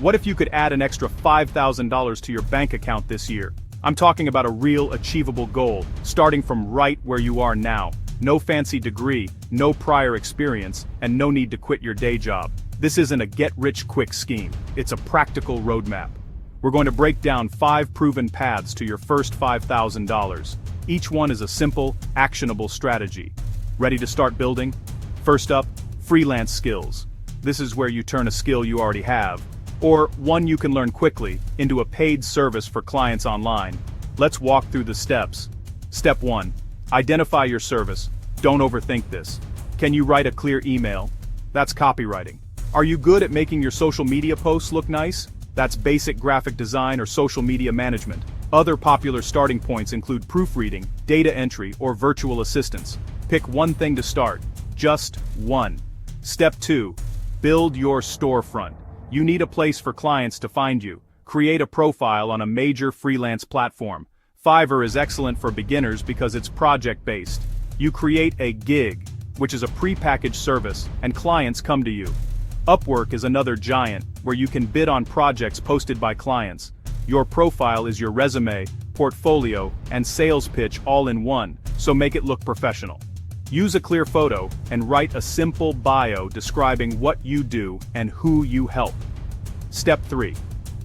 What if you could add an extra $5,000 to your bank account this year? I'm talking about a real achievable goal, starting from right where you are now. No fancy degree, no prior experience, and no need to quit your day job. This isn't a get-rich-quick scheme, it's a practical roadmap. We're going to break down 5 proven paths to your first $5,000. Each one is a simple, actionable strategy. Ready to start building? First up, freelance skills. This is where you turn a skill you already have, or one you can learn quickly, into a paid service for clients online. Let's walk through the steps. Step 1. Identify your service. Don't overthink this. Can you write a clear email? That's copywriting. Are you good at making your social media posts look nice? That's basic graphic design or social media management. Other popular starting points include proofreading, data entry, or virtual assistants. Pick one thing to start. Just one. Step 2. Build your storefront. You need a place for clients to find you. Create a profile on a major freelance platform. Fiverr is excellent for beginners because it's project-based. You create a gig, which is a pre-packaged service, and clients come to you. Upwork is another giant, where you can bid on projects posted by clients. Your profile is your resume, portfolio, and sales pitch all in one, so make it look professional. Use a clear photo, and write a simple bio describing what you do and who you help. Step 3.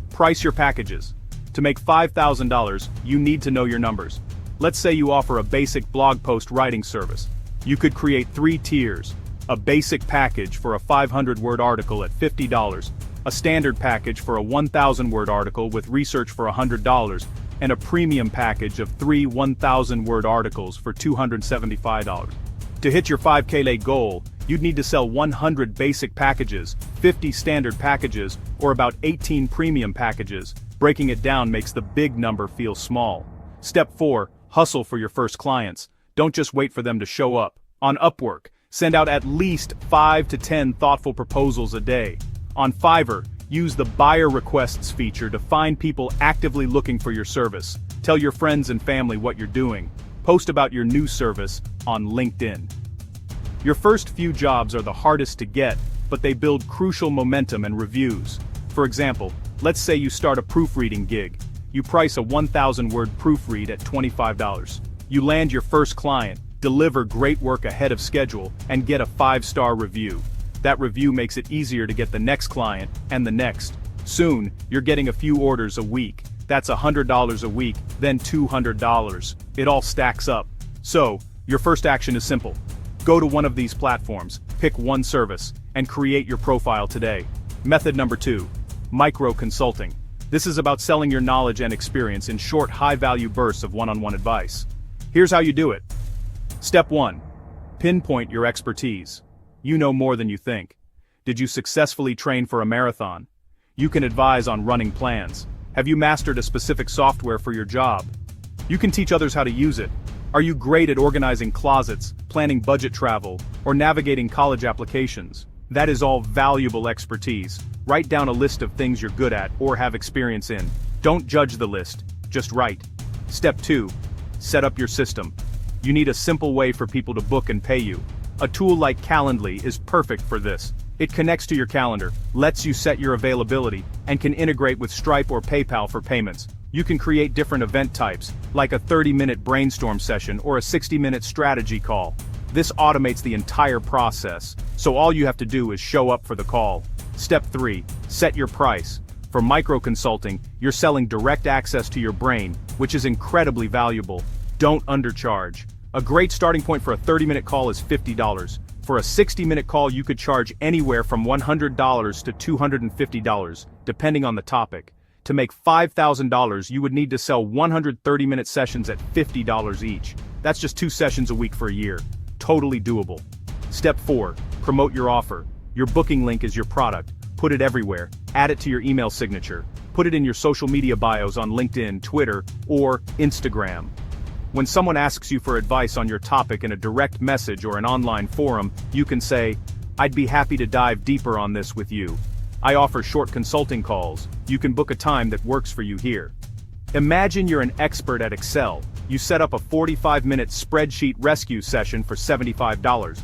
Price your packages. To make $5,000, you need to know your numbers. Let's say you offer a basic blog post writing service. You could create 3 tiers. A basic package for a 500-word article at $50, a standard package for a 1,000-word article with research for $100, and a premium package of 3 1,000-word articles for $275. To hit your 5K goal, you'd need to sell 100 basic packages, 50 standard packages, or about 18 premium packages. Breaking it down makes the big number feel small. Step 4. Hustle for your first clients. Don't just wait for them to show up. On Upwork, send out at least 5 to 10 thoughtful proposals a day. On Fiverr, use the buyer requests feature to find people actively looking for your service. Tell your friends and family what you're doing. Post about your new service on LinkedIn. Your first few jobs are the hardest to get, but they build crucial momentum and reviews. For example, let's say you start a proofreading gig. You price a 1,000-word proofread at $25. You land your first client, deliver great work ahead of schedule, and get a 5-star review. That review makes it easier to get the next client, and the next. Soon, you're getting a few orders a week. That's $100 a week, then $200. It all stacks up. So, your first action is simple. Go to one of these platforms, pick one service, and create your profile today. Method number 2. Micro-consulting. This is about selling your knowledge and experience in short, high-value bursts of one-on-one advice. Here's how you do it. Step 1. Pinpoint your expertise. You know more than you think. Did you successfully train for a marathon? You can advise on running plans. Have you mastered a specific software for your job? You can teach others how to use it. Are you great at organizing closets, planning budget travel, or navigating college applications? That is all valuable expertise. Write down a list of things you're good at or have experience in. Don't judge the list, just write. Step 2. Set up your system. You need a simple way for people to book and pay you. A tool like Calendly is perfect for this. It connects to your calendar, lets you set your availability, and can integrate with Stripe or PayPal for payments. You can create different event types, like a 30-minute brainstorm session or a 60-minute strategy call. This automates the entire process, so all you have to do is show up for the call. Step 3. Set your price. For micro-consulting, you're selling direct access to your brain, which is incredibly valuable. Don't undercharge. A great starting point for a 30-minute call is $50. For a 60-minute call, you could charge anywhere from $100 to $250, depending on the topic. To make $5,000, you would need to sell 130-minute sessions at $50 each. That's just 2 sessions a week for a year. Totally doable. Step 4. Promote your offer. Your booking link is your product. Put it everywhere. Add it to your email signature. Put it in your social media bios on LinkedIn, Twitter, or Instagram. When someone asks you for advice on your topic in a direct message or an online forum, you can say, "I'd be happy to dive deeper on this with you. I offer short consulting calls. You can book a time that works for you here." Imagine you're an expert at Excel. You set up a 45-minute spreadsheet rescue session for $75.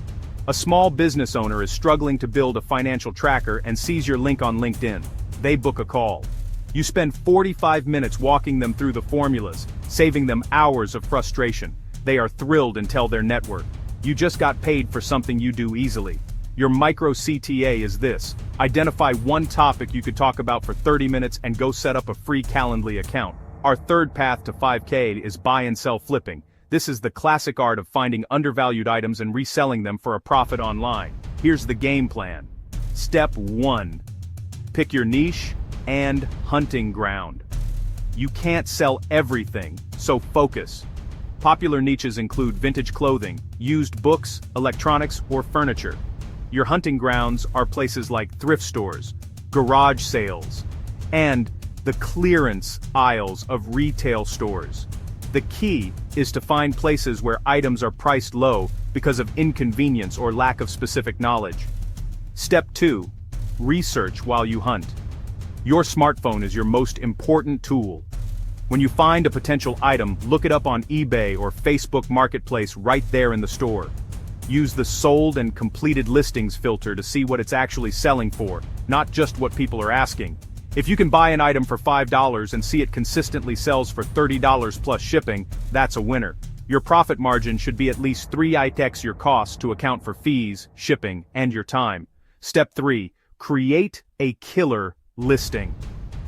A small business owner is struggling to build a financial tracker and sees your link on LinkedIn. they book a call. You spend 45 minutes walking them through the formulas, saving them hours of frustration. They are thrilled and tell their network. You just got paid for something you do easily. Your micro CTA is this: identify one topic you could talk about for 30 minutes and go set up a free Calendly account. Our third path to 5K is buy and sell flipping. This is the classic art of finding undervalued items and reselling them for a profit online. Here's the game plan. Step 1. Pick your niche and hunting ground. You can't sell everything, so focus. Popular niches include vintage clothing, used books, electronics, or furniture. Your hunting grounds are places like thrift stores, garage sales, and the clearance aisles of retail stores. The key is to find places where items are priced low because of inconvenience or lack of specific knowledge. Step 2. Research while you hunt. Your smartphone is your most important tool. When you find a potential item, look it up on eBay or Facebook Marketplace right there in the store. Use the sold and completed listings filter to see what it's actually selling for, not just what people are asking. If you can buy an item for $5 and see it consistently sells for $30 plus shipping, that's a winner. Your profit margin should be at least 3x your cost to account for fees, shipping, and your time. Step 3. Create a killer listing.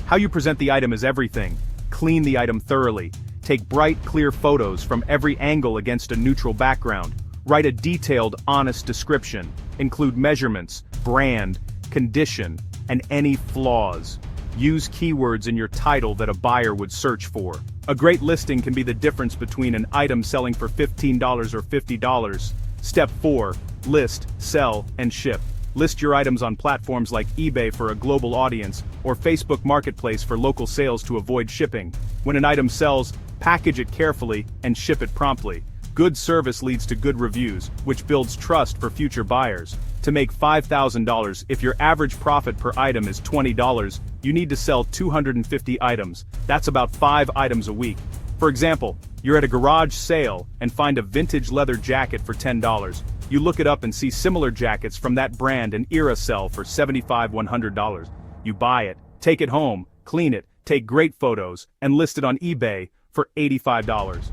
How you present the item is everything. Clean the item thoroughly. Take bright, clear photos from every angle against a neutral background. Write a detailed, honest description. Include measurements, brand, condition, and any flaws. Use keywords in your title that a buyer would search for. A great listing can be the difference between an item selling for $15 or $50. Step 4. List, sell, and ship. List your items on platforms like eBay for a global audience, or Facebook Marketplace for local sales to avoid shipping. When an item sells, package it carefully and ship it promptly. Good service leads to good reviews, which builds trust for future buyers. To make $5,000, if your average profit per item is $20, you need to sell 250 items. That's about 5 items a week. For example, you're at a garage sale and find a vintage leather jacket for $10. You look it up and see similar jackets from that brand and era sell for $75, $100. You buy it, take it home, clean it, take great photos, and list it on eBay for $85.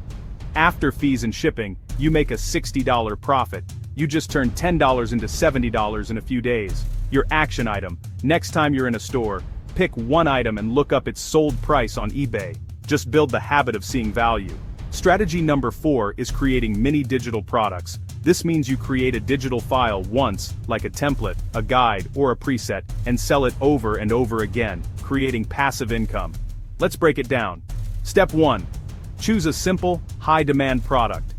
After fees and shipping, you make a $60 profit. You just turned $10 into $70 in a few days. Your action item. Next time you're in a store, pick one item and look up its sold price on eBay. Just build the habit of seeing value. Strategy number 4 is creating mini digital products. This means you create a digital file once, like a template, a guide, or a preset, and sell it over and over again, creating passive income. Let's break it down. Step 1. Choose a simple, high-demand product.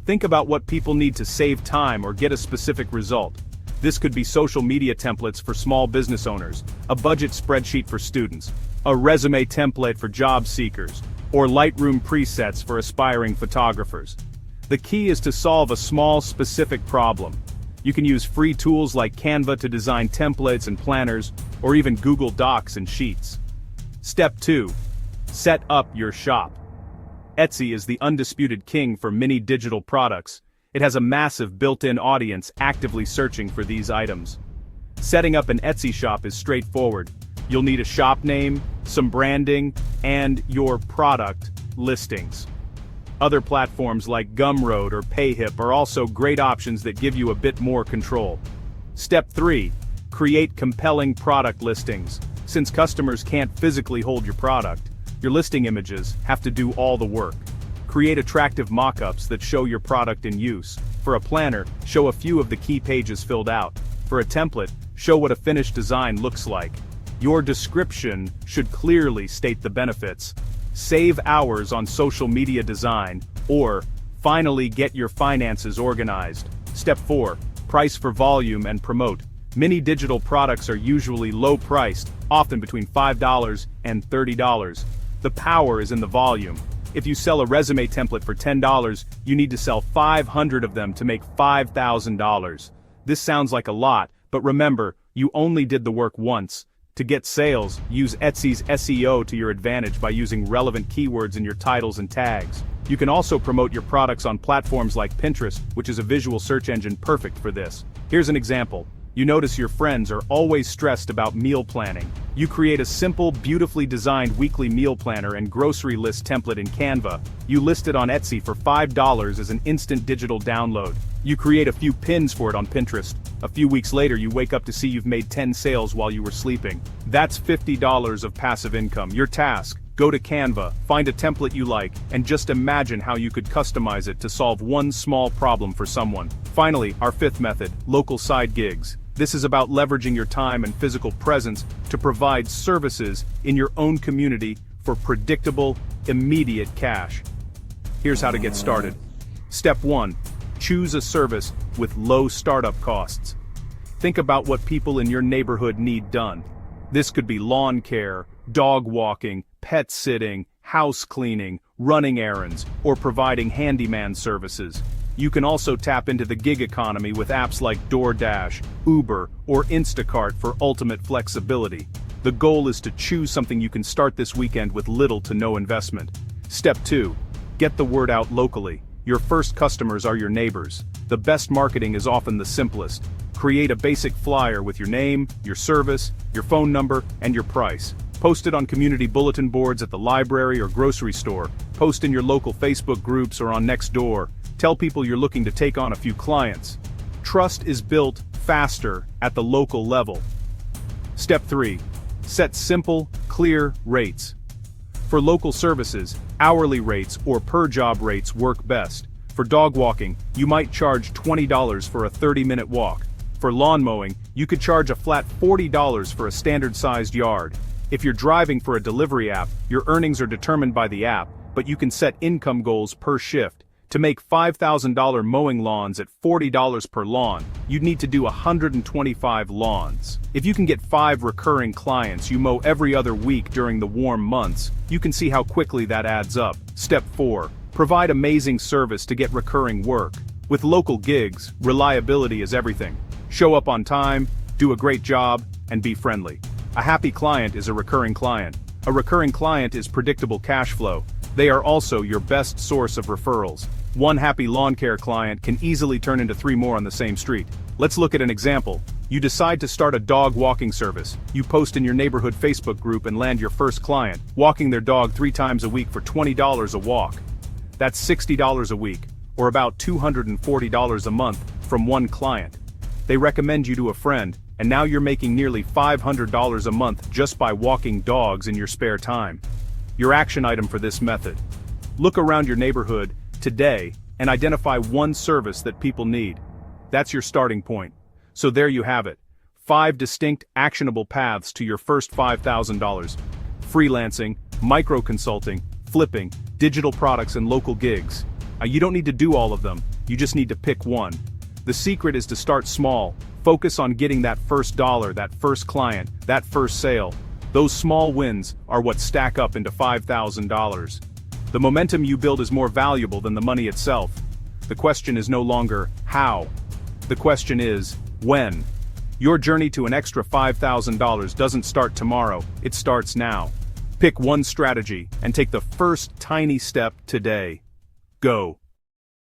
Think about what people need to save time or get a specific result. This could be social media templates for small business owners, a budget spreadsheet for students, a resume template for job seekers, or Lightroom presets for aspiring photographers. The key is to solve a small, specific problem. You can use free tools like Canva to design templates and planners, or even Google Docs and Sheets. Step 2. Set up your shop. Etsy is the undisputed king for mini digital products. It has a massive built-in audience actively searching for these items. Setting up an Etsy shop is straightforward. You'll need a shop name, some branding, and your product listings. Other platforms like Gumroad or Payhip are also great options that give you a bit more control. Step 3. Create compelling product listings. Since customers can't physically hold your product, your listing images have to do all the work. Create attractive mock-ups that show your product in use. For a planner, show a few of the key pages filled out. For a template, show what a finished design looks like. Your description should clearly state the benefits. Save hours on social media design, or finally get your finances organized. Step 4. Price for volume and promote. Mini digital products are usually low-priced, often between $5 and $30. The power is in the volume. If you sell a resume template for $10, you need to sell 500 of them to make $5,000. This sounds like a lot, but remember, you only did the work once. To get sales, use Etsy's SEO to your advantage by using relevant keywords in your titles and tags. You can also promote your products on platforms like Pinterest, which is a visual search engine perfect for this. Here's an example. You notice your friends are always stressed about meal planning. You create a simple, beautifully designed weekly meal planner and grocery list template in Canva. You list it on Etsy for $5 as an instant digital download. You create a few pins for it on Pinterest. A few weeks later you wake up to see you've made 10 sales while you were sleeping. That's $50 of passive income. Your task: go to Canva, find a template you like, and just imagine how you could customize it to solve one small problem for someone. Finally, our fifth method: local side gigs. This is about leveraging your time and physical presence to provide services in your own community for predictable, immediate cash. Here's how to get started. Step 1. Choose a service with low startup costs. Think about what people in your neighborhood need done. This could be lawn care, dog walking, pet sitting, house cleaning, running errands, or providing handyman services. You can also tap into the gig economy with apps like DoorDash, Uber, or Instacart for ultimate flexibility. The goal is to choose something you can start this weekend with little to no investment. Step 2. Get the word out locally. Your first customers are your neighbors. The best marketing is often the simplest. Create a basic flyer with your name, your service, your phone number, and your price. Post it on community bulletin boards at the library or grocery store. Post in your local Facebook groups or on Nextdoor. Tell people you're looking to take on a few clients. Trust is built faster at the local level. Step 3. Set simple, clear rates. For local services, hourly rates or per-job rates work best. For dog walking, you might charge $20 for a 30-minute walk. For lawn mowing, you could charge a flat $40 for a standard-sized yard. If you're driving for a delivery app, your earnings are determined by the app, but you can set income goals per shift. To make $5,000 mowing lawns at $40 per lawn, you'd need to do 125 lawns. If you can get 5 recurring clients you mow every other week during the warm months, you can see how quickly that adds up. Step 4. Provide amazing service to get recurring work. With local gigs, reliability is everything. Show up on time, do a great job, and be friendly. A happy client is a recurring client. A recurring client is predictable cash flow. They are also your best source of referrals. One happy lawn care client can easily turn into 3 more on the same street. Let's look at an example. You decide to start a dog walking service. You post in your neighborhood Facebook group and land your first client, walking their dog 3 times a week for $20 a walk. That's $60 a week, or about $240 a month from one client. They recommend you to a friend, and now you're making nearly $500 a month just by walking dogs in your spare time. Your action item for this method: look around your neighborhood today and identify one service that people need. That's your starting point. So there you have it. 5 distinct, actionable paths to your first $5,000. Freelancing, micro-consulting, flipping, digital products, and local gigs. You don't need to do all of them, you just need to pick one. The secret is to start small. Focus on getting that first dollar, that first client, that first sale. Those small wins are what stack up into $5,000. The momentum you build is more valuable than the money itself. The question is no longer how. The question is when. Your journey to an extra $5,000 doesn't start tomorrow, it starts now. Pick one strategy and take the first tiny step today. Go.